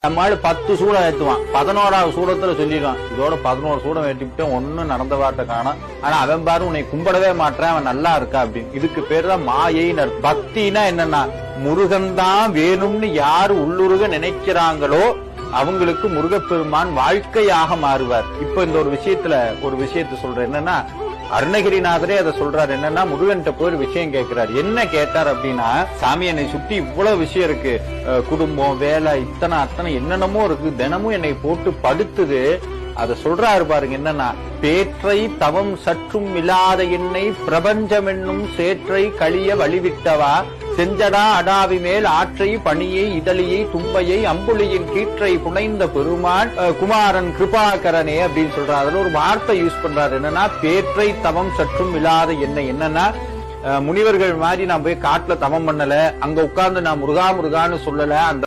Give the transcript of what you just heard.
நம்மளால 10 சூடம் ஏத்துவான், 11வது சூடத்துல சொல்லிடுவான், இதோட 11 சூடம் ஏற்றிவிட்டு ஒன்னும் நடந்த வாட்ட காணும். ஆனா அவன் பாரு உன்னை கும்பிடவே மாட்டான், அவன் நல்லா இருக்கா அப்படின்னு. இதுக்கு பேர் தான் மாயைன்னு. பக்தினா என்னன்னா, முருகன் தான் வேணும்னு யாரு உள்ளுருக நினைக்கிறாங்களோ அவங்களுக்கு முருகப்பெருமான் வாழ்க்கையாக மாறுவார். இப்ப இந்த ஒரு விஷயத்த சொல்றேன். என்னன்னா, அருணகிரிநாதரே அதை சொல்றாரு. என்னன்னா, முருகன்ட்ட போய் ஒரு விஷயம் கேட்கிறாரு. என்ன கேட்டார் அப்படின்னா, சாமி என்னை சுத்தி இவ்வளவு விஷயம் இருக்கு, குடும்பம், வேலை, அத்தனை என்னென்னமோ இருக்கு, தினமும் என்னை போட்டு படுத்துது. அத சொல்றாரு பாருங்க. என்னன்னா, பேற்றை தவம் சற்றும் இல்லாத என்னை பிரபஞ்சம் என்னும் சேற்றை கழிய வழிவிட்டவா, செஞ்சடா அடாவி மேல் ஆற்றை பணியை இதழியை தும்பையை அம்புலியின் கீற்றை புனைந்த பெருமான் குமாரன் கிருபாகரனே அப்படின்னு சொல்றாரு. அதுல ஒரு வார்த்தை யூஸ் பண்றாரு. என்னன்னா, பேற்றை தவம் சற்றும் இல்லாத என்னை. என்னன்னா, முனிவர்கள் மாதிரி நான் போய் காட்டுல தவம் பண்ணல, அங்க உட்கார்ந்து நான் முருகா முருகான்னு சொல்லல, அந்த